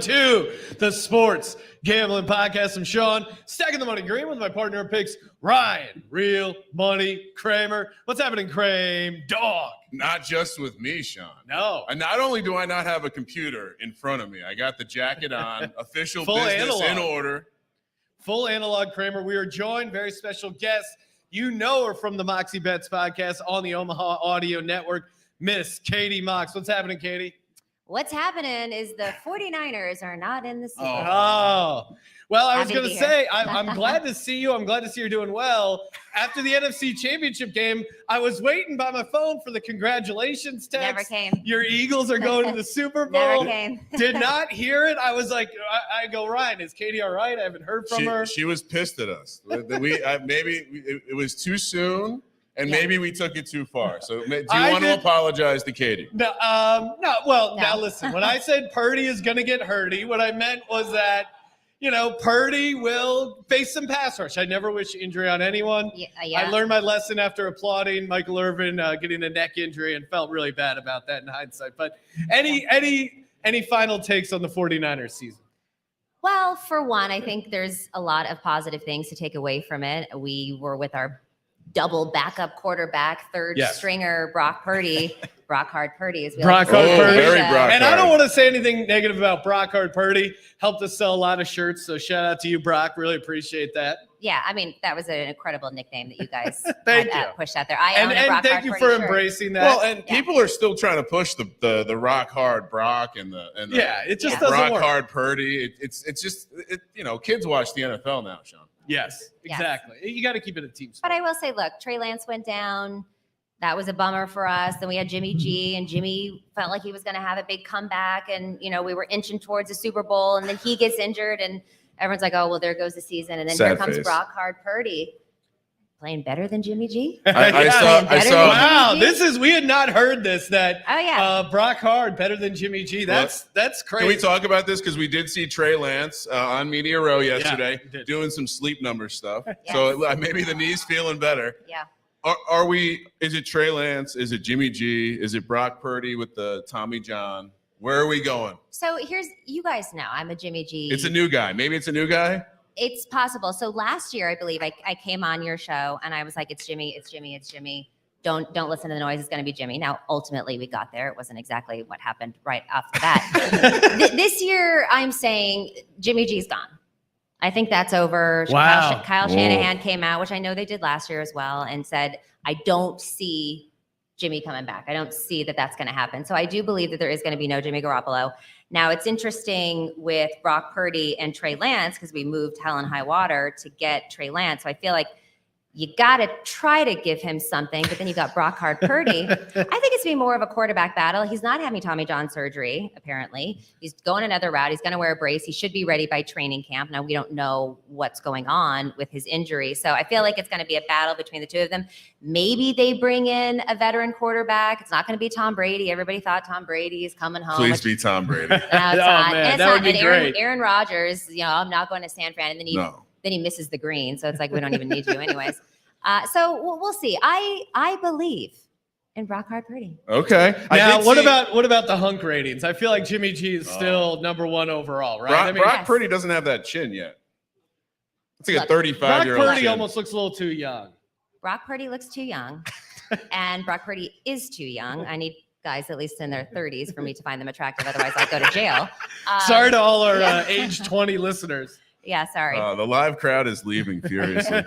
to the Sports Gambling Podcast. I'm Sean, stacking the money green with my partner in picks, Ryan, Real Money Kramer. What's happening, Kramer? Dog. Not just with me, Sean. No. And not only do I not have a computer in front of me, I got the jacket on, official Full business analog. in order. Full analog, Kramer. We are joined, very special guest. You know her from the Moxie Bets podcast on the Omaha Audio Network, Miss Katie Mox. What's happening, Katie? What's happening is the 49ers are not in the Super Bowl. Oh, well, I was Happy to going to be say, here. I'm glad to see you. I'm glad to see you're doing well. After the NFC Championship game, I was waiting by my phone for the congratulations text. Never came. Your Eagles are going to the Super Bowl. Never came. Did not hear it. I was like, I go, Ryan, is Katie all right? I haven't heard from her. She was pissed at us. It was too soon, and Yeah. maybe we took it too far. So do you want to apologize to Katie? No, no. Well, No. now listen. When I said Purdy is going to get hurty, what I meant was that, Purdy will face some pass rush. I never wish injury on anyone. Yeah. I learned my lesson after applauding Michael Irvin getting a neck injury and felt really bad about that in hindsight. But any final takes on the 49ers season? Well, for one, I think there's a lot of positive things to take away from it. We were with our double backup quarterback, third stringer, Brock Purdy. Brock Hard Purdy is Brock Hard Purdy. Very Brock And I Hard. don't want to say anything negative about Brock Hard Purdy. Helped us sell a lot of shirts. So shout out to you, Brock. Really appreciate that. Yeah, I mean, that was an incredible nickname that you guys Thank had, you. pushed out there. I own a And Brock thank Hard you Purdy for shirt. embracing that. Well, and people are still trying to push the rock hard Brock and the it just doesn't rock work. hard Purdy. It's just kids watch the NFL now, Sean. Yes, exactly. You got to keep it a team sport. But I will say, look, Trey Lance went down. That was a bummer for us. Then we had Jimmy G, and Jimmy felt like he was going to have a big comeback. And, we were inching towards the Super Bowl, and then he gets injured, and everyone's like, oh, well, there goes the season. And then Sad here comes face. Brock Hard Purdy playing better than Jimmy G. I Better saw. Wow, Jimmy G? we had not heard this, that Oh, yeah. Brock Hard better than Jimmy G. That's crazy. Can we talk about this? Because we did see Trey Lance on Media Row yesterday we did. doing some sleep number stuff. Yes. So maybe the knee's feeling better. Yeah. Are we? Is it Trey Lance? Is it Jimmy G? Is it Brock Purdy with the Tommy John? Where are we going? So you guys know I'm a Jimmy G. It's a new guy. Maybe it's a new guy. It's possible. So last year, I believe I came on your show and I was like, it's Jimmy. Don't listen to the noise. It's going to be Jimmy. Now, ultimately, we got there. It wasn't exactly what happened right off the bat. This year, I'm saying Jimmy G's gone. I think that's over. Wow. Kyle Shanahan came out, which I know they did last year as well, and said, I don't see Jimmy coming back. I don't see that that's going to happen. So I do believe that there is going to be no Jimmy Garoppolo. Now, it's interesting with Brock Purdy and Trey Lance because we moved hell and high water to get Trey Lance. So I feel like you got to try to give him something, but then you got Brock Hard Purdy. I think it's be more of a quarterback battle. He's not having Tommy John surgery, apparently. He's going another route. He's going to wear a brace. He should be ready by training camp. Now, we don't know what's going on with his injury. So I feel like it's going to be a battle between the two of them. Maybe they bring in a veteran quarterback. It's not going to be Tom Brady. Everybody thought Tom Brady is coming home. Please be Tom Brady. No, it's Oh, not. man, And it's that not. would be And great. Aaron Rodgers, I'm not going to San Fran. And then he misses the green. So it's like, we don't even need you anyways. So we'll see. I believe in Brock Hard Purdy. Okay. Now, what about the hunk ratings? I feel like Jimmy G is still number one overall, right? Brock Yes. Purdy doesn't have that chin yet. It's like Look, a Brock 35-year-old Purdy chin. almost looks a little too young. Brock Purdy looks too young, and Brock Purdy is too young. I need guys at least in their 30s for me to find them attractive. Otherwise, I'll go to jail. Sorry to all our age 20 listeners. Yeah, sorry. The live crowd is leaving furiously.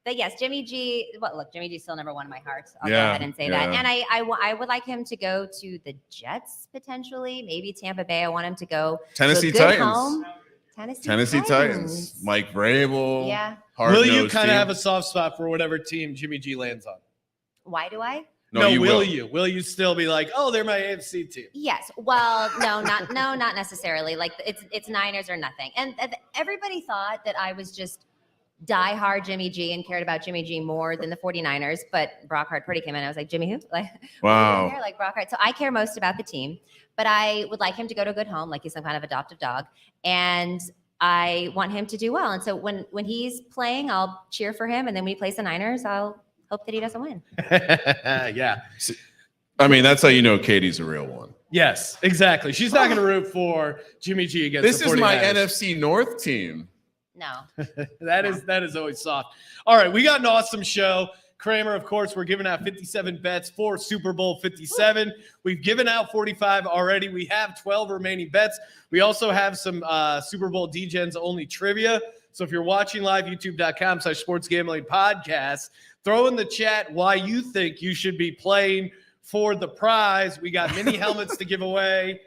But yes, Jimmy G. Well, look, Jimmy G's still number one in my heart. I'll go Yeah, ahead and say yeah. that. And I would like him to go to the Jets potentially, maybe Tampa Bay. I want him to go Tennessee to a good Titans. home. Tennessee Titans. Mike Vrabel. Yeah. Will you kind of have a soft spot for whatever team Jimmy G lands on? Why do I? No, you will you? Will you still be like, oh, they're my AFC team? Yes. Well, not necessarily. Like it's Niners or nothing. And everybody thought that I was just diehard Jimmy G and cared about Jimmy G more than the 49ers. But Brock Hard Purdy came in. I was like, Jimmy who? Like, Wow. like Brock Hard. So I care most about the team, but I would like him to go to a good home, like he's some kind of adoptive dog. And I want him to do well. And so when he's playing, I'll cheer for him. And then when he plays the Niners, I'll hope that he doesn't win. Yeah. I mean, that's how you know Katie's a real one. Yes, exactly. She's not going to root for Jimmy G against This the is my 49ers. NFC North team. No. That is always soft. All right, we got an awesome show. Kramer, of course, we're giving out 57 bets for Super Bowl 57. We've given out 45 already. We have 12 remaining bets. We also have some Super Bowl DGens only trivia. So if you're watching live, youtube.com/sportsgamblingpodcast, throw in the chat why you think you should be playing for the prize. We got mini helmets to give away.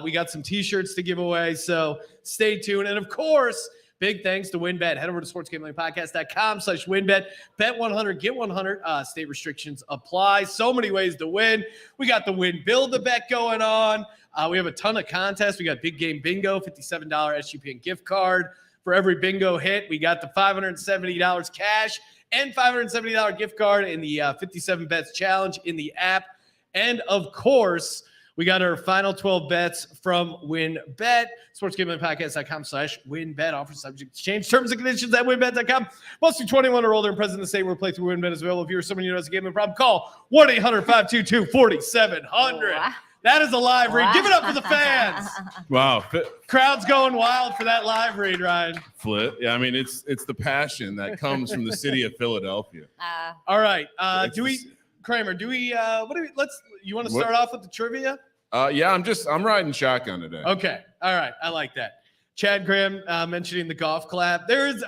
We got some T-shirts to give away. So stay tuned. And of course, big thanks to WynnBet. Head over to sportsgamblingpodcast.com/WynnBet. Bet 100, get 100. State restrictions apply. So many ways to win. We got the Win Build a Bet going on. We have a ton of contests. We got Big Game Bingo, $57 SGPN gift card. For every bingo hit, we got the $570 cash and $570 gift card in the 57 Bets Challenge in the app. And of course, we got our final 12 bets from WynnBet. Sportsgamblingpodcast.com/WynnBet. Offer subject to change. Terms and conditions at WynnBet.com. Must be 21 or older and present in the state where play through WynnBet is available. If you're someone who has a gambling problem, call 1-800-522-4700. Wow. That is a live read. Give it up for the fans. Wow. Crowd's going wild for that live read, Ryan. Flip. Yeah, I mean, it's the passion that comes from the city of Philadelphia. All right. Kramer, you want to start off with the trivia? Yeah, I'm riding shotgun today. Okay. All right. I like that. Chad Graham mentioning the golf clap. There's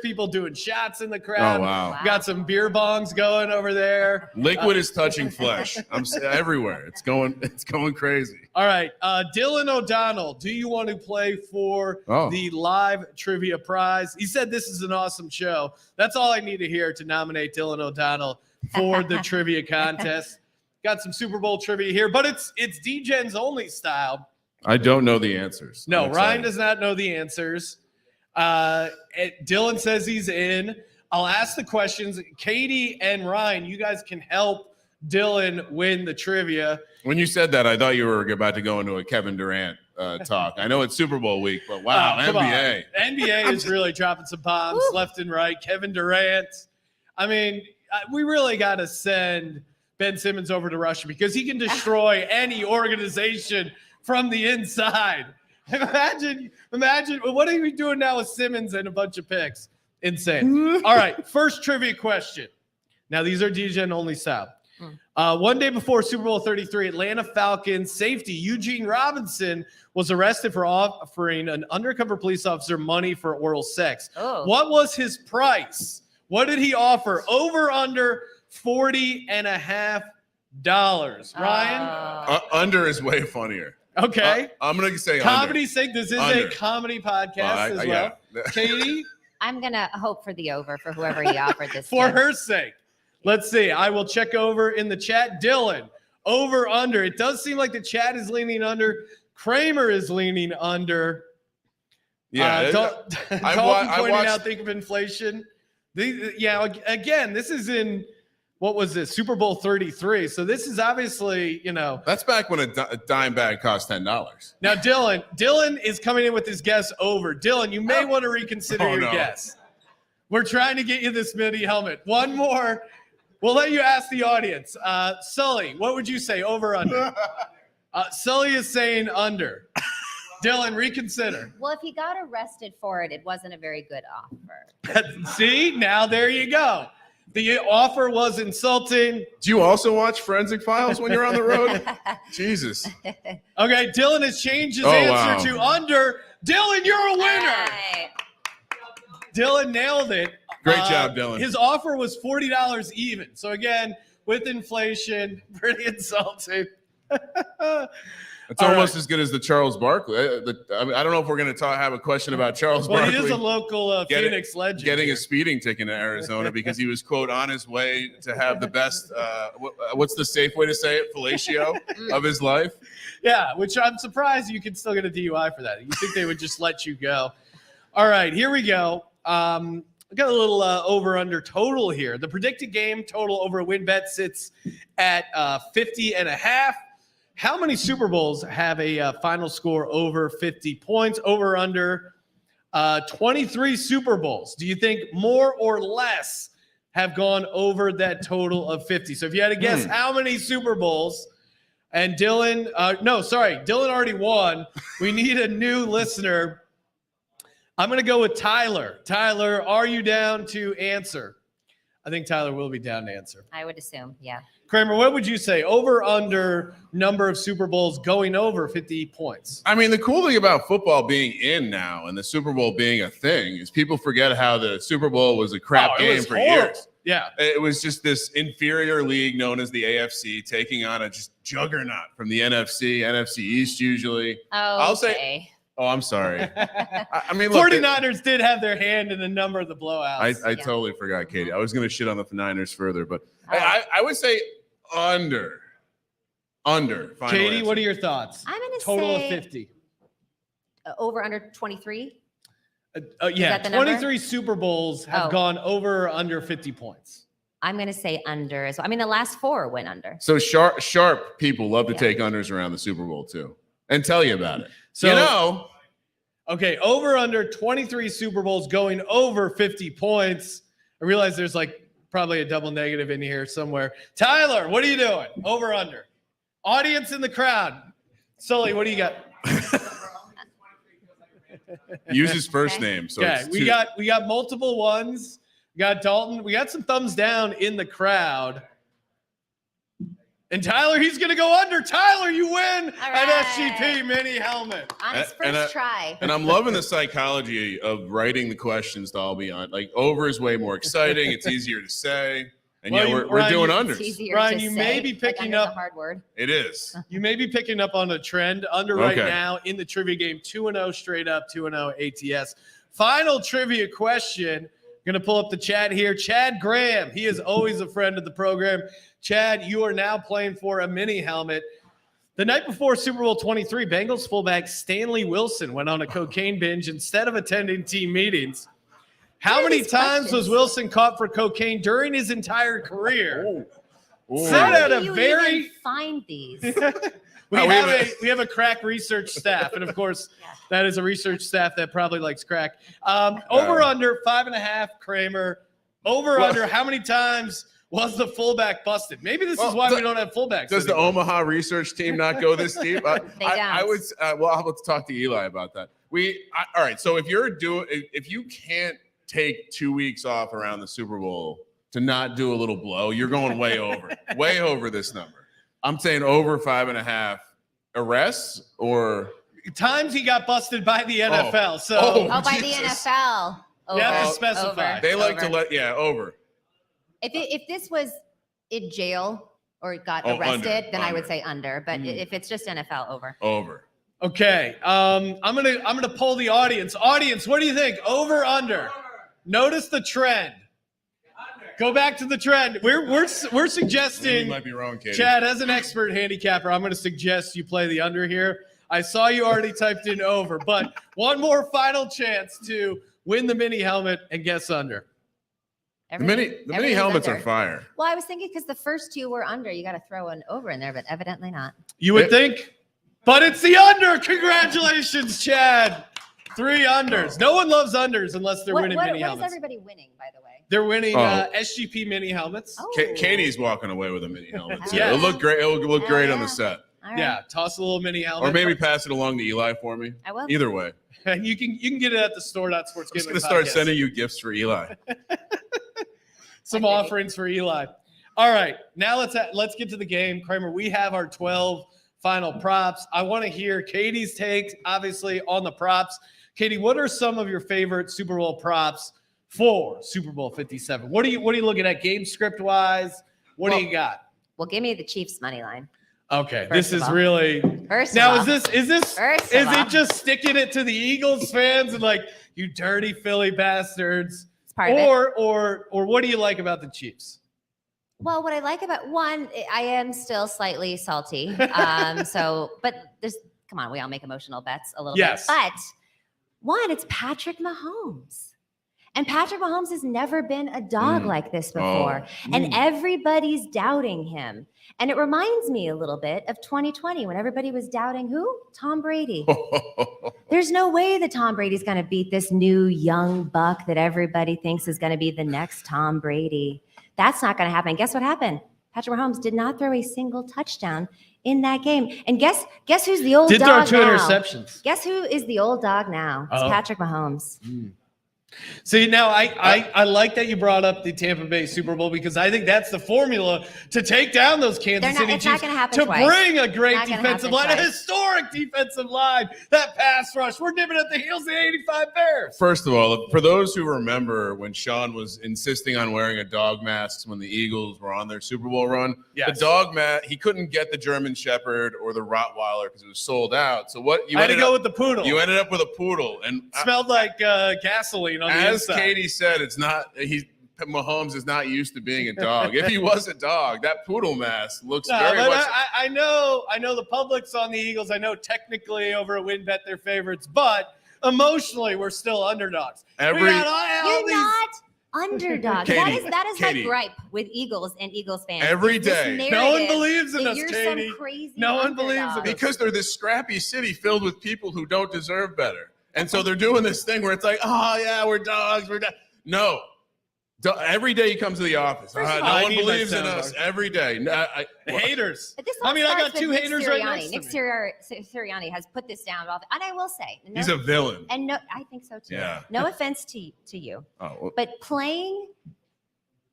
people doing shots in the crowd. Oh, wow. Got some beer bongs going over there. Liquid is touching flesh. I'm everywhere. It's going crazy. All right. Dylan O'Donnell, do you want to play for the live trivia prize? He said this is an awesome show. That's all I need to hear to nominate Dylan O'Donnell for the trivia contest. Got some Super Bowl trivia here, but it's DGens only style. I don't know the answers. No, Ryan does not know the answers. Dylan says he's in. I'll ask the questions. Katie and Ryan, you guys can help Dylan win the trivia. When you said that, I thought you were about to go into a Kevin Durant talk. I know it's Super Bowl week, but wow, NBA. NBA is really dropping some bombs left and right. Kevin Durant. I mean, we really got to send Ben Simmons over to Russia because he can destroy any organization from the inside. Imagine what are we doing now with Simmons and a bunch of picks? Insane. All right, first trivia question. Now these are DGen only style. One day before Super Bowl 33, Atlanta Falcons safety Eugene Robinson was arrested for offering an undercover police officer money for oral sex. Oh. What was his price? What did he offer? Over under $40.50. Ryan? Under is way funnier. Okay. I'm going to say comedy under. sake. This is Under. a comedy podcast as well. Yeah. Katie? I'm going to hope for the over for whoever he offered this For to. her sake. Let's see. I will check over in the chat. Dylan, over, under. It does seem like the chat is leaning under. Kramer is leaning under. Yeah. Dalton pointing out, think of inflation. Again, this is in, what was this, Super Bowl 33. So this is obviously, That's back when a dime bag cost $10. Now, Dylan is coming in with his guess over. Dylan, you may want to reconsider your guess. We're trying to get you this mini helmet. One more. We'll let you ask the audience. Sully, what would you say, over, under? Sully is saying under. Dylan, reconsider. Well, if he got arrested for it, it wasn't a very good offer. See, now there you go. The offer was insulting. Do you also watch Forensic Files when you're on the road? Jesus. Okay, Dylan has changed his answer to under. Dylan, you're a winner. Right. Dylan nailed it. Great job, Dylan. His offer was $40 even. So again, with inflation, pretty insulting. It's almost as good as the Charles Barkley. I don't know if we're going to have a question about Charles Barkley. Well, he is a local Phoenix legend. Getting a speeding ticket in Arizona because he was, quote, on his way to have the best, what's the safe way to say it, fellatio of his life. Yeah, which I'm surprised you could still get a DUI for that. You think they would just let you go. All right, here we go. I got a little over-under total here. The predicted game total over WynnBet sits at 50.5. How many Super Bowls have a final score over 50 points? Over under 23 Super Bowls. Do you think more or less have gone over that total of 50? So if you had to guess how many Super Bowls And Dylan, Dylan already won. We need a new listener. I'm going to go with Tyler. Tyler, are you down to answer? I think Tyler will be down to answer. I would assume, yeah. Kramer, what would you say? Over, under number of Super Bowls going over 50 points? I mean, the cool thing about football being in now and the Super Bowl being a thing is people forget how the Super Bowl was a crap game for years. Yeah. It was just this inferior league known as the AFC taking on a just juggernaut from the NFC East usually. Oh, I'll say. Oh, I'm sorry. I mean, look, 49ers did have their hand in a number of the blowouts. I totally forgot, Katie. I was going to shit on the Niners further, but I would say under. Katie, answer. what are your thoughts? I'm going to total say of 50. Over under 23. Yeah, 23 Super Bowls have gone over or under 50 points. I'm going to say under as well. I mean, the last 4 went under. So sharp people love to take unders around the Super Bowl too, and tell you about it. So okay, over under 23 Super Bowls going over 50 points. I realize there's like probably a double negative in here somewhere. Tyler, what are you doing? Over under. Audience in the crowd. Sully, what do you got? Use his first name. So we got multiple ones. We got Dalton. We got some thumbs down in the crowd. And Tyler, he's going to go under. Tyler, you win an SGP mini helmet. On his first try. And I'm loving the psychology of writing the questions to all be on. Like, over is way more exciting. It's easier to say. And we're doing unders. Brian, you may be picking up. Hard word. It is. You may be picking up on a trend. Under right now in the trivia game, 2-0 straight up, 2-0 ATS. Final trivia question. Going to pull up the chat here. Chad Graham. He is always a friend of the program. Chad, you are now playing for a mini helmet. The night before Super Bowl 23, Bengals fullback Stanley Wilson went on a cocaine binge instead of attending team meetings. How many times was Wilson caught for cocaine during his entire career? How do you even find these? We have a crack research staff, and of course, that is a research staff that probably likes crack. Over under 5.5, Kramer. Over under how many times was the fullback busted? Maybe this is why we don't have fullbacks. Does anymore. the Omaha research team not go this deep? I would. Well, I'll have to talk to Eli about that. All right. So if you can't take 2 weeks off around the Super Bowl to not do a little blow, you're going way over this number. I'm saying over 5.5 arrests or times he got busted by the NFL. By the NFL. You have to specify. Over. They like to over. If this was in jail or got arrested, then I would say under. But if it's just NFL, over. Over. Okay. I'm gonna poll the audience. Audience, what do you think? Over, under? Notice the trend. Go back to the trend. We're suggesting. You might be wrong, Katie. Chad, as an expert handicapper, I'm going to suggest you play the under here. I saw you already typed in over, but one more final chance to win the mini helmet and guess under. The mini helmets are fire. Well, I was thinking because the first 2 were under, you got to throw an over in there, but evidently not. You would think, but it's the under. Congratulations, Chad. 3 unders. No one loves unders unless they're winning mini helmets. What is everybody winning, by the way? They're winning SGP mini helmets. Oh. Katie's walking away with a mini helmet. Yeah. It'll look great. It'll look great on the set. All right. Yeah, toss a little mini helmet. Or maybe pass it along to Eli for me. I will. Either way. And you can get it at the store.sportsgaming. I'm just going to start sending you gifts for Eli. Some offerings for Eli. All right, now let's get to the game. Kramer, we have our 12 final props. I want to hear Katie's takes, obviously, on the props. Katie, what are some of your favorite Super Bowl props for Super Bowl 57? What are you looking at game script wise? What do you got? Well, give me the Chiefs money line. Okay, this is really First now. Is it just sticking it to the Eagles fans and like you dirty Philly bastards? It's part of it. Or what do you like about the Chiefs? Well, what I like about one, I am still slightly salty. But come on, we all make emotional bets a little bit. But one, it's Patrick Mahomes. And Patrick Mahomes has never been a dog like this before. And everybody's doubting him. And it reminds me a little bit of 2020 when everybody was doubting who? Tom Brady. There's no way that Tom Brady's going to beat this new young buck that everybody thinks is going to be the next Tom Brady. That's not going to happen. Guess what happened? Patrick Mahomes did not throw a single touchdown in that game. And guess who's the old Did dog throw 2 now? interceptions. Guess who is the old dog now? It's Patrick Mahomes. See, now I like that you brought up the Tampa Bay Super Bowl because I think that's the formula to take down those Kansas City It's Chiefs, not gonna happen to twice. bring a great Not gonna defensive happen line, a twice. historic defensive line, that pass rush. We're nipping at the heels of the 85 Bears. First of all, for those who remember when Sean was insisting on wearing a dog mask when the Eagles were on their Super Bowl run, the dog mask, he couldn't get the German Shepherd or the Rottweiler because it was sold out. So what you I had to ended go up with the poodle. You ended up with a poodle, and smelled like gasoline on the as inside. Katie said, it's not Mahomes is not used to being a dog. If he was a dog, that poodle mask looks very much. I know the public's on the Eagles. I know technically over at WynnBet they're favorites, but emotionally we're still underdogs. You're not underdogs. Katie, that is Katie. my gripe with Eagles and Eagles fans. Every This day. narrative No one believes in that us, you're Katie. some crazy No one believes in underdog. us. Because they're this scrappy city filled with people who don't deserve better. And so they're doing this thing where it's like, oh, yeah, we're dogs. No. Every day he comes to the office. First of all, No I one need believes my in sound us. bar. Every day. Haters. But this all I mean, I starts got 2 with Nick haters right Sirianni. next Nick to me. Sirianni has put this down. And I will say, He's a villain. And no, I think so too. Yeah. No offense to you, Oh, but playing,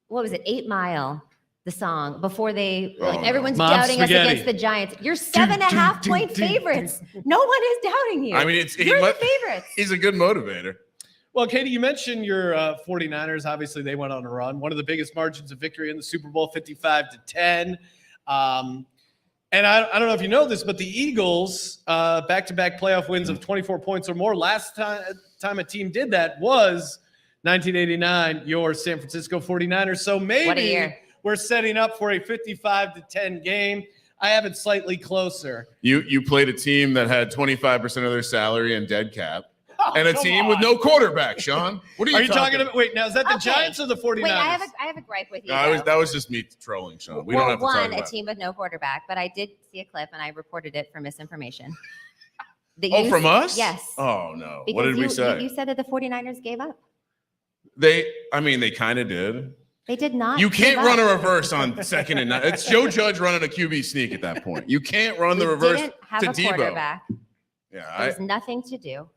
what was it, 8 Mile, the song before they everyone's Mom doubting spaghetti. us against the Giants. You're 7.5 point favorites. No one is doubting you. I mean, you're the favorites. He's a good motivator. Well, Katie, you mentioned your 49ers. Obviously, they went on a run. One of the biggest margins of victory in the Super Bowl, 55-10. And I don't know if you know this, but the Eagles, back-to-back playoff wins of 24 points or more. Last time a team did that was 1989, your San Francisco 49ers. So maybe we're setting up for a 55-10 game. I have it slightly closer. You played a team that had 25% of their salary and dead cap. And a team on. with no quarterback, Sean. What are you talking about? Wait, now is that the Giants or the 49ers? Wait, I have a gripe with you. No, that was just me trolling, Sean. We don't have to talk about a team with no quarterback, but I did see a clip and I reported it for misinformation. From us? Yes. Oh, no. Because What did we say? You said that the 49ers gave up. They kind of did. They did not. You can't run a reverse on 2nd and 9. It's Joe Judge running a QB sneak at that point. You can't run the reverse didn't have to a Debo. quarterback. Yeah, There was nothing to do.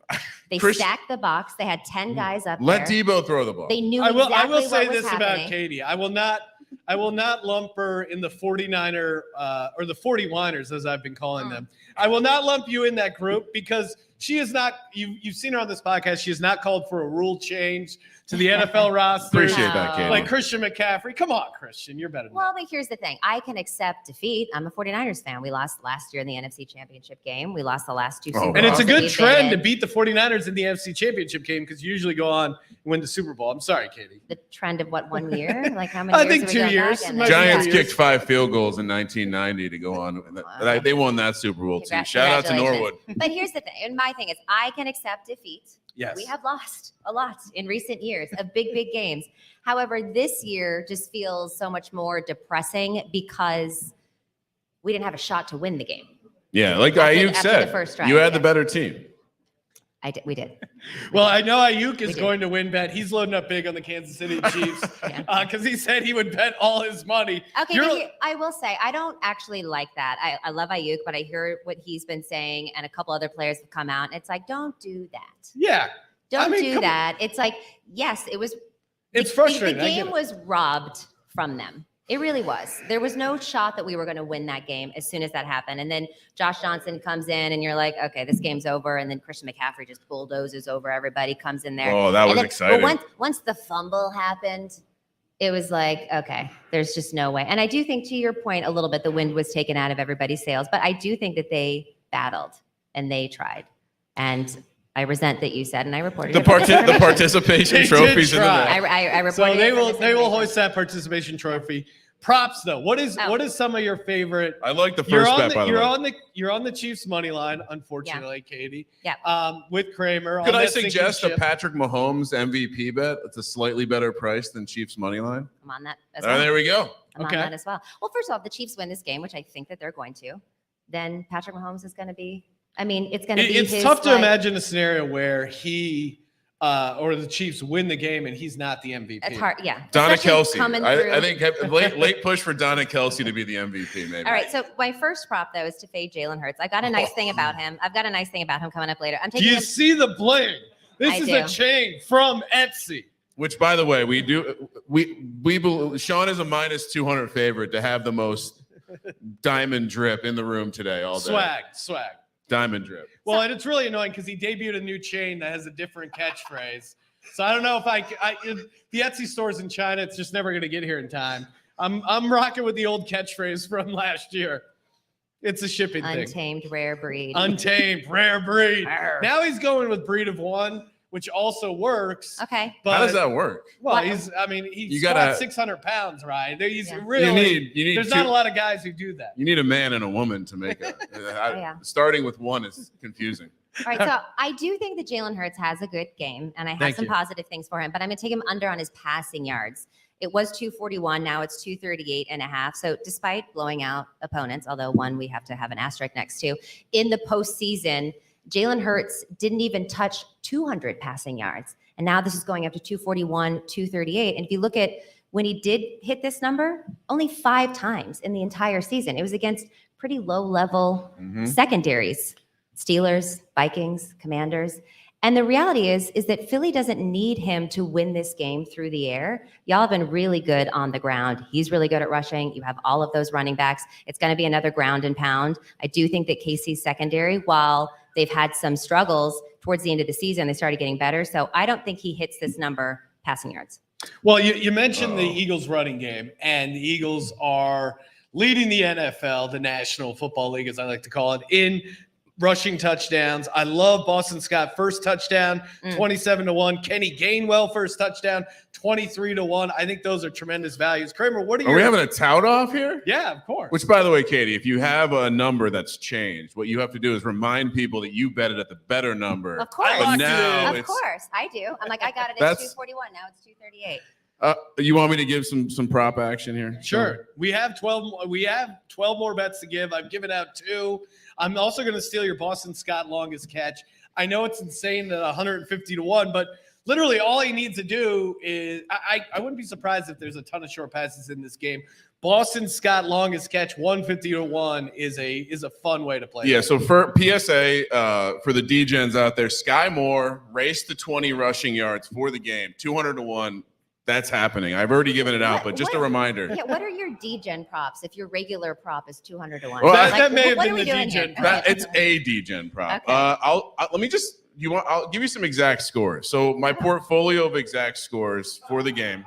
They Chris- stacked the box. They had 10 guys up Let there. Debo throw the ball. They knew I will exactly say what was this happening. about Katie. I will not lump her in the 49er or the 40-winers, as I've been calling them. I will not lump you in that group because she is not. You've seen her on this podcast. She has not called for a rule change to the NFL roster. Appreciate that, Katie. Like Christian McCaffrey. Come on, Christian. You're better than Well, that. but here's the thing. I can accept defeat. I'm a 49ers fan. We lost last year in the NFC Championship game. We lost the last 2 Super Bowls. And it's a that good we've trend to been in. beat the 49ers in the NFC Championship game because you usually go on and win the Super Bowl. I'm sorry, Katie. The trend of what, 1 year? Like how many I years think have we 2 gone years. back? And Might then- be Giants Yeah. kicked 5 field goals in 1990 to go on. They won that Super Bowl too. Shout out to Norwood. But here's the thing. And my thing is I can accept defeat. Yes. We have lost a lot in recent years of big games. However, this year just feels so much more depressing because we didn't have a shot to win the game. Yeah, like After Ayuk the said, first drive, you had the yeah. better team. We did. Well, I know Ayuk is did. going to WynnBet. He's loading up big on the Kansas City Chiefs Yeah. because he said he would bet all his money. Okay, but I will say I don't actually like that. I love Ayuk, but I hear what he's been saying, and a couple other players have come out, and it's like, don't do that. Yeah. Don't I mean, do come that. It's like, yes, it was. It's frustrating. The I get game it. was robbed from them. It really was. There was no shot that we were going to win that game as soon as that happened. And then Josh Johnson comes in and you're like, okay, this game's over. And then Christian McCaffrey just bulldozes over everybody, comes in there. Oh, that was then, exciting. But once the fumble happened, it was like, okay, there's just no way. And I do think, to your point, a little bit, the wind was taken out of everybody's sails. But I do think that they battled and they tried. And I resent that you said, and I reported The participation They did trophies in the try. back. I reported So they it for will misinformation. hoist that participation trophy. Props though. What is some of your favorite? I like the first bet, by the way. You're on the Chiefs money line, unfortunately, Katie. Yeah. With Kramer. Could on I that sinking suggest a ship. Patrick Mahomes MVP bet? It's a slightly better price than Chiefs money line. I'm on that as Oh, well. there we go. I'm Okay. on that as well. Well, first of all, if the Chiefs win this game, which I think that they're going to, then Patrick Mahomes is going to be. I mean, it's going to be. It's his, tough to like- imagine a scenario where he or the Chiefs win the game and he's not the MVP. It's hard. Yeah. Donna Especially Kelce. I think late push for Donna Kelce to be the MVP, maybe. All right. So my first prop, though, is to fade Jalen Hurts. I've got a nice thing about him. Coming up later. I'm Do taking you see the bling? This is a chain from Etsy. Which, by the way, we believe Sean is a minus 200 favorite to have the most diamond drip in the room today all day. Swag. Diamond drip. Well, and it's really annoying because he debuted a new chain that has a different catchphrase. So I don't know if the Etsy store's in China. It's just never going to get here in time. I'm rocking with the old catchphrase from last year. It's a shipping thing. Untamed rare breed. Untamed rare breed. Now he's going with breed of one, which also works. Okay. But how does that work? Well, he's got 600 pounds, right? He's really, you need there's not a lot of guys who do that. You need a man and a woman to make it. Starting with one is confusing. All right, so I do think that Jalen Hurts has a good game, and I have some positive things for him, but I'm going to take him under on his passing yards. It was 241. Now it's 238.5. So despite blowing out opponents, although one we have to have an asterisk next to, in the postseason, Jalen Hurts didn't even touch 200 passing yards. And now this is going up to 241, 238. And if you look at when he did hit this number, only 5 times in the entire season. It was against pretty low-level secondaries, Steelers, Vikings, Commanders. And the reality is that Philly doesn't need him to win this game through the air. Y'all have been really good on the ground. He's really good at rushing. You have all of those running backs. It's going to be another ground and pound. I do think that KC's secondary, while they've had some struggles towards the end of the season, they started getting better. So I don't think he hits this number passing yards. Well, you mentioned the Eagles running game, and the Eagles are leading the NFL, the National Football League, as I like to call it, in rushing touchdowns. I love Boston Scott first touchdown, 27-1. Kenny Gainwell first touchdown, 23-1. I think those are tremendous values. Kramer, what are we having a tout off here? Yeah, of course. Which, by the way, Katie, if you have a number that's changed, what you have to do is remind people that you bet it at the better number. Of course. Of course, I do. I'm like, I got it at 241. Now it's 238. You want me to give some prop action here? Sure. We have 12 more bets to give. I've given out 2. I'm also going to steal your Boston Scott longest catch. I know it's insane that 150-1, but literally all he needs to do is I wouldn't be surprised if there's a ton of short passes in this game. Boston Scott longest catch 150-1 is a fun way to play. Yeah. So for PSA, for the DGens out there, Sky Moore raced to 20 rushing yards for the game, 200-1. That's happening. I've already given it out, but just a reminder. Yeah, what are your DGen props if your regular prop is 200-1? Well, that may have been the DGen prop. It's a DGen prop. Okay. I'll give you some exact scores. So my portfolio of exact scores for the game: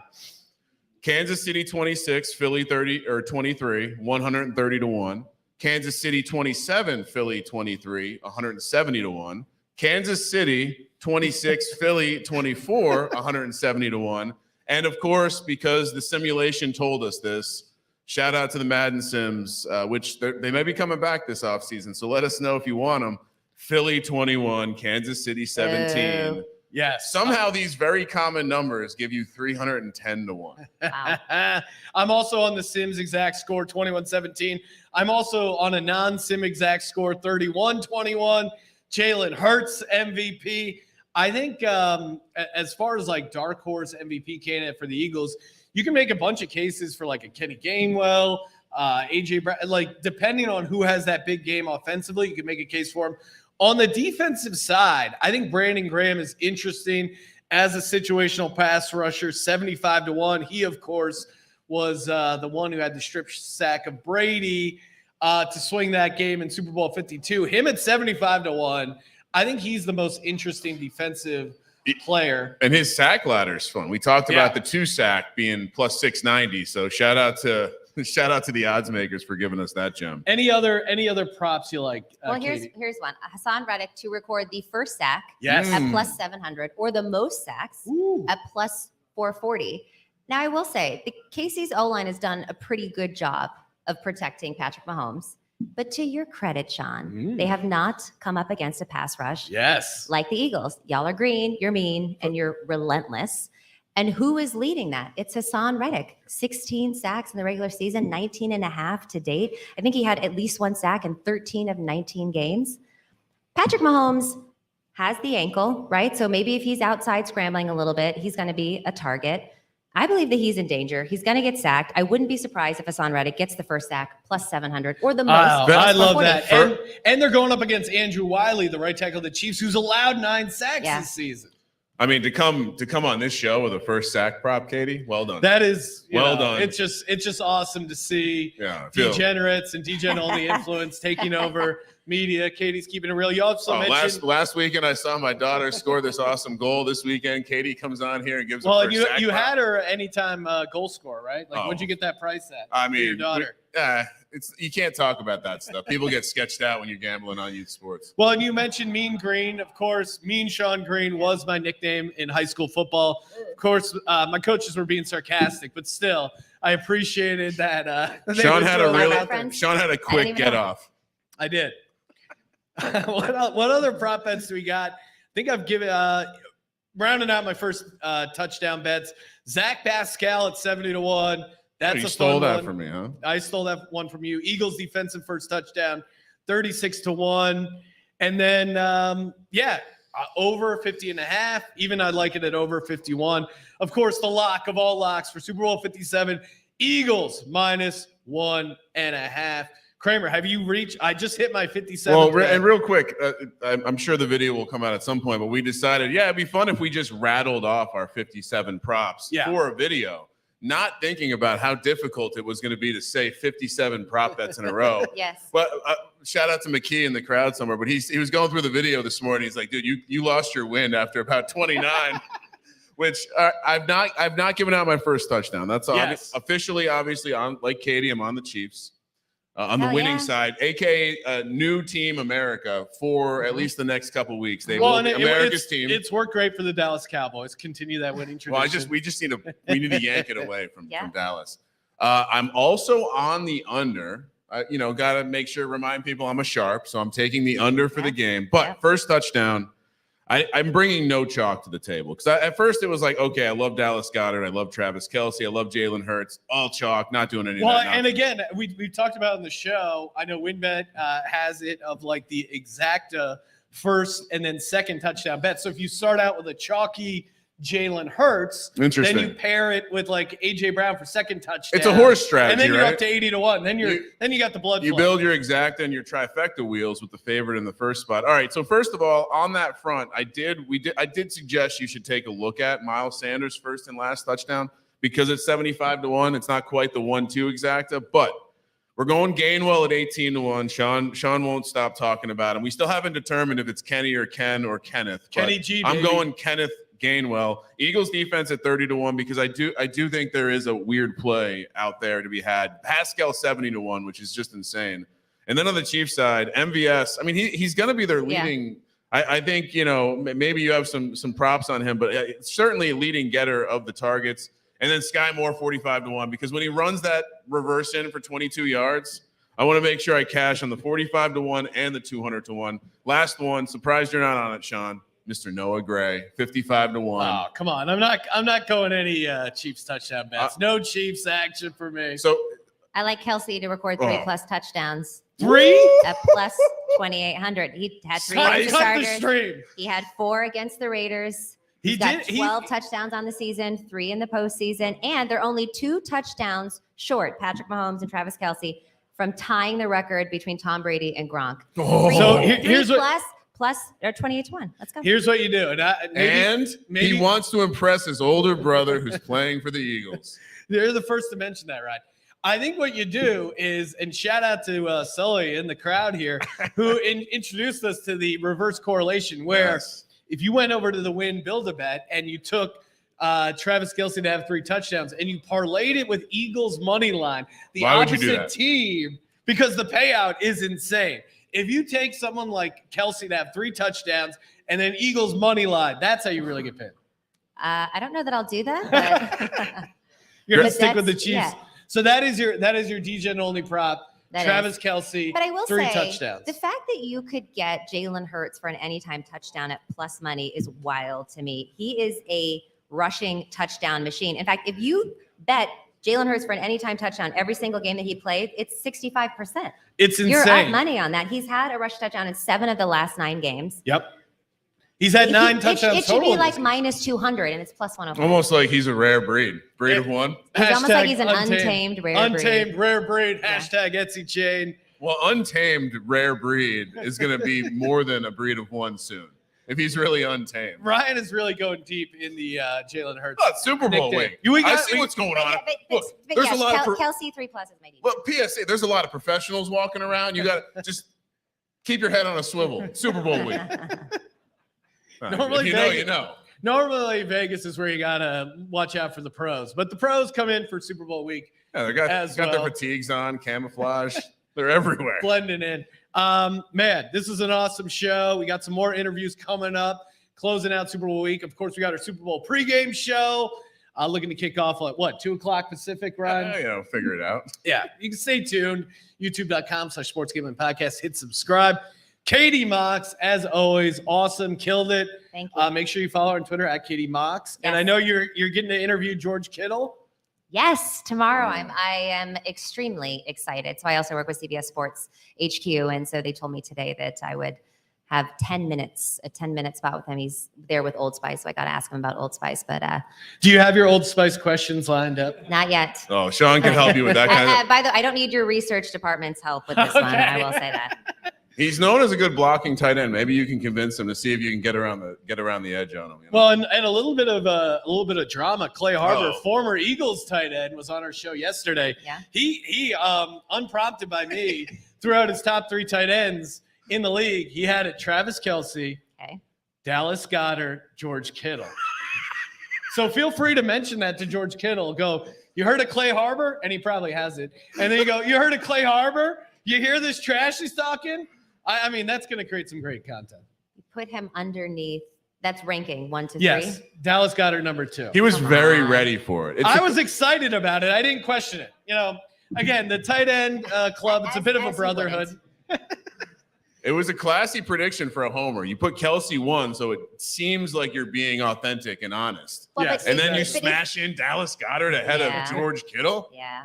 Kansas City 26, Philly 23, 130-1. Kansas City 27, Philly 23, 170-1. Kansas City 26, Philly 24, 170-1. And of course, because the simulation told us this, shout out to the Madden Sims, which they may be coming back this offseason. So let us know if you want them. Philly 21, Kansas City 17. Yes. Somehow these very common numbers give you 310-1. Wow. I'm also on the Sims exact score, 21-17. I'm also on a non-Sim exact score, 31-21. Jalen Hurts MVP. I think as far as like dark horse MVP candidate for the Eagles, you can make a bunch of cases for like a Kenny Gainwell, AJ Brown, like depending on who has that big game offensively, you can make a case for him. On the defensive side, I think Brandon Graham is interesting as a situational pass rusher, 75-1. He, of course, was the one who had the strip sack of Brady to swing that game in Super Bowl 52. Him at 75-1. I think he's the most interesting defensive player. And his sack ladder is fun. We talked about the 2 sack being plus 690. So shout out to the odds makers for giving us that gem. Any other props you like? Well, here's one. Haason Reddick to record the first sack at plus 700 or the most sacks at plus 440. Now, I will say the KC's O-line has done a pretty good job of protecting Patrick Mahomes. But to your credit, Sean, they have not come up against a pass rush. Yes. Like the Eagles. Y'all are green, you're mean, and you're relentless. And who is leading that? It's Haason Reddick. 16 sacks in the regular season, 19.5 to date. I think he had at least 1 sack in 13 of 19 games. Patrick Mahomes has the ankle, right? So maybe if he's outside scrambling a little bit, he's going to be a target. I believe that he's in danger. He's going to get sacked. I wouldn't be surprised if Haason Reddick gets the first sack plus 700 or the most. I love that. And they're going up against Andrew Wiley, the right tackle of the Chiefs, who's allowed 9 sacks this season. I mean, to come on this show with a first sack prop, Katie, well done. That is well done. It's just awesome to see degenerates and degen-only influence taking over media. Katie's keeping it real. You also mentioned last weekend I saw my daughter score this awesome goal. This weekend, Katie comes on here and gives. Well, you had her anytime goal score, right? Like, what'd you get that price at? I mean, your daughter. You can't talk about that stuff. People get sketched out when you're gambling on youth sports. Well, and you mentioned Mean Green. Of course, Mean Sean Green was my nickname in high school football. Of course, my coaches were being sarcastic, but still, I appreciated that. Sean had a quick get off. I did. What other prop bets do we got? I think I've given rounding out my first touchdown bets. Zach Pascal at 70-1. That's you stole that from me, huh? I stole that one from you. Eagles defensive first touchdown, 36-1. And then, over 50.5. Even I'd like it at over 51. Of course, the lock of all locks for Super Bowl 57, Eagles -1.5. Kramer, have you reached? I just hit my 57. Well, and real quick, I'm sure the video will come out at some point, but we decided, it'd be fun if we just rattled off our 57 props for a video. Not thinking about how difficult it was going to be to say 57 prop bets in a row. Yes. But shout out to McKee in the crowd somewhere. But he was going through the video this morning. He's like, dude, you lost your wind after about 29, which I've not given out my first touchdown. That's officially, obviously, on like Katie, I'm on the Chiefs. On the winning side, aka new team America for at least the next couple weeks. They will be America's team. It's worked great for the Dallas Cowboys. Continue that winning tradition. Well, we need to yank it away from Dallas. I'm also on the under. Got to remind people I'm a sharp, so I'm taking the under for the game. But first touchdown, I'm bringing no chalk to the table because at first it was like, okay, I love Dallas Goedert, I love Travis Kelce, I love Jalen Hurts, all chalk, not doing any of that. Well, and again, we've talked about in the show. I know WynnBet has it of like the exact first and then second touchdown bet. So if you start out with a chalky Jalen Hurts, then you pair it with like AJ Brown for second touchdown. It's a horse strategy, and then you're right? up to 80-1. Then you got the blood. You build your exacta and your trifecta wheels with the favorite in the first spot. All right. So first of all, on that front, I did suggest you should take a look at Miles Sanders' first and last touchdown because it's 75-1. It's not quite the 1-2 exacta, but we're going Gainwell at 18-1. Sean won't stop talking about him. We still haven't determined if it's Kenny or Ken or Kenneth. Kenny G. I'm going Kenneth Gainwell. Eagles defense at 30-1 because I do think there is a weird play out there to be had. Pascal 70-1, which is just insane. And then on the Chiefs side, MVS. I mean, he's going to be their leading. Yeah. I think maybe you have some props on him, but it's certainly a leading getter of the targets. And then Sky Moore 45-1 because when he runs that reverse in for 22 yards, I want to make sure I cash on the 45-1 and the 200-1. Last one, surprised you're not on it, Sean. Mr. Noah Gray, 55-1. Oh, come on. I'm not going any Chiefs touchdown bets. No Chiefs action for me. So I like Kelce to record 3+ touchdowns. 3? At plus 2,800. He had 3 against the Chargers. He had 4 against the Raiders. He's got 12 touchdowns on the season, 3 in the postseason, and they're only 2 touchdowns short, Patrick Mahomes and Travis Kelce, from tying the record between Tom Brady and Gronk. So here's what. Plus or 28-1. Let's go. Here's what you do. Maybe he wants to impress his older brother who's playing for the Eagles. You're the first to mention that, right? I think what you do is, and shout out to Sully in the crowd here, who introduced us to the reverse correlation, where if you went over to the Wynn Build-A-Bet and you took Travis Kelce to have 3 touchdowns and you parlayed it with Eagles money line, the opposite team, because the payout is insane. If you take someone like Kelce to have 3 touchdowns and then Eagles money line, that's how you really get paid. I don't know that I'll do that. But you're gonna stick with the Chiefs. Yeah. So that is your DGen only prop. Travis Kelce, but I will 3 say, touchdowns. The fact that you could get Jalen Hurts for an anytime touchdown at plus money is wild to me. He is a rushing touchdown machine. In fact, if you bet Jalen Hurts for an anytime touchdown every single game that he played, it's 65%. It's insane. You're up money on that. He's had a rush touchdown in 7 of the last 9 games. Yep. He's had 9 touchdowns It should total. be like minus 200, and it's plus 105. Almost like he's a rare breed of one. He's almost like he's an untamed rare breed. Untamed rare breed. Hashtag Etsy chain. Well, untamed rare breed is going to be more than a breed of one soon. If he's really untamed. Ryan is really going deep in the Jalen Hurts. Oh, Super Bowl week. I see what's going on. Look, there's a lot of Kelce 3+ is my deal. Well, PSA, there's a lot of professionals walking around. You got to just keep your head on a swivel. Super Bowl week. Normally, you know. Normally, Vegas is where you gotta watch out for the pros, but the pros come in for Super Bowl week. Yeah, they got their fatigues on, camouflage. They're everywhere, blending in. Man, this is an awesome show. We got some more interviews coming up, closing out Super Bowl week. Of course, we got our Super Bowl pregame show. Looking to kick off at 2:00 Pacific, Ryan? Figure it out. Yeah, you can stay tuned. YouTube.com/sportsgamblingpodcast. Hit subscribe. Katie Mox, as always, awesome, killed it. Thank you. Make sure you follow her on Twitter at Katie Mox. Yes. And I know you're getting to interview George Kittle. Yes, tomorrow I am extremely excited. So I also work with CBS Sports HQ, and so they told me today that I would have a 10-minute spot with him. He's there with Old Spice, so I got to ask him about Old Spice. But do you have your Old Spice questions lined up? Not yet. Oh, Sean can help you with that kind of. By the way, I don't need your research department's help with this one. I will say that. He's known as a good blocking tight end. Maybe you can convince him to see if you can get around the edge on him. You know? Well, and a little bit of drama. Clay Harbor, former Eagles tight end, was on our show yesterday. Yeah. He unprompted by me, threw out his top 3 tight ends in the league. He had it Travis Kelce, Dallas Goedert, George Kittle. So feel free to mention that to George Kittle. Go, you heard of Clay Harbor? And he probably has it. And then you go, you heard of Clay Harbor? You hear this trash he's talking? I mean, that's going to create some great content. You put him underneath. That's ranking 1 to 3. Yes, Dallas Goedert number 2. He was very ready for it. I was excited about it. I didn't question it. You know, again, the tight end club, it's a bit of a brotherhood. It was a classy prediction for a homer. You put Kelce 1, so it seems like you're being authentic and honest. Well, yes. And then you smash in Dallas Goedert ahead of George Kittle? Yeah.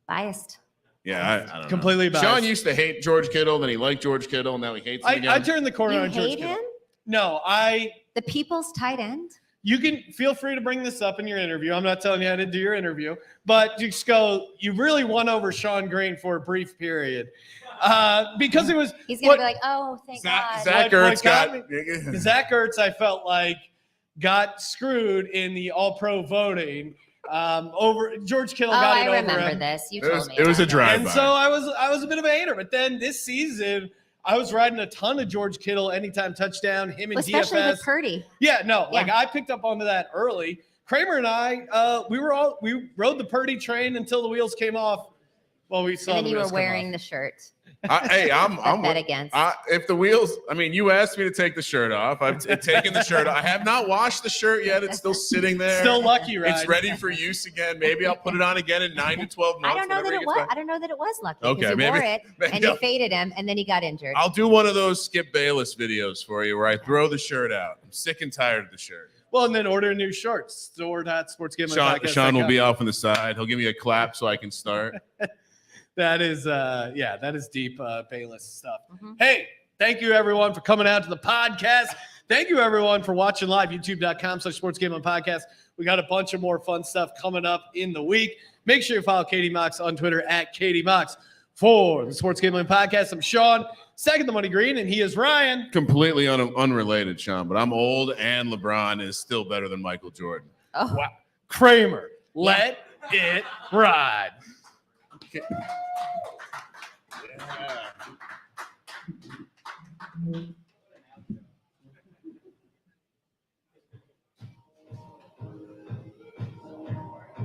Biased. Yeah, I don't know. Completely biased. Sean used to hate George Kittle, then he liked George Kittle, and now he hates him again. I turned the corner on George hate Kittle. him? No, the people's tight end? You can feel free to bring this up in your interview. I'm not telling you how to do your interview, but you just go, you really won over Sean Green for a brief period. Because it was. He's going to be like, oh, thank God. Zach Ertz, I felt like, got screwed in the all-pro voting. Over George Kittle got it over him. I remember this. You told me. It was a drive-by. And so I was a bit of a hater. But then this season, I was riding a ton of George Kittle anytime touchdown, him and especially DFS. With Purdy. Yeah, no, like I picked up onto that early. Kramer and I, we rode the Purdy train until the wheels came off. Well, we saw. And then the you were wheels wearing the shirt. I'm bet against. If the wheels, I mean, you asked me to take the shirt off. I've taken the shirt off. I have not washed the shirt yet. It's still sitting there. Still lucky, right? It's ready for use again. Maybe I'll put it on again in 9 to 12 months. I don't know that it was. I don't know that it was lucky. Okay, maybe, wore it and you faded him, and then he got injured. I'll do one of those Skip Bayless videos for you where I throw the shirt out. I'm sick and tired of the shirt. Well, and then order new shorts. Store.sportsgambling. Sean will be off on the side. He'll give me a clap so I can start. That is deep Bayless stuff. Mm-hmm. Hey, thank you everyone for coming out to the podcast. Thank you everyone for watching live, youtube.com/sportsgamblingpodcast. We got a bunch of more fun stuff coming up in the week. Make sure you follow Katie Mox on Twitter at Katie Mox. For the Sports Gambling Podcast, I'm Sean, second the money green, and he is Ryan. Completely unrelated, Sean, but I'm old and LeBron is still better than Michael Jordan. Oh. Wow. Kramer, let it ride. Yeah.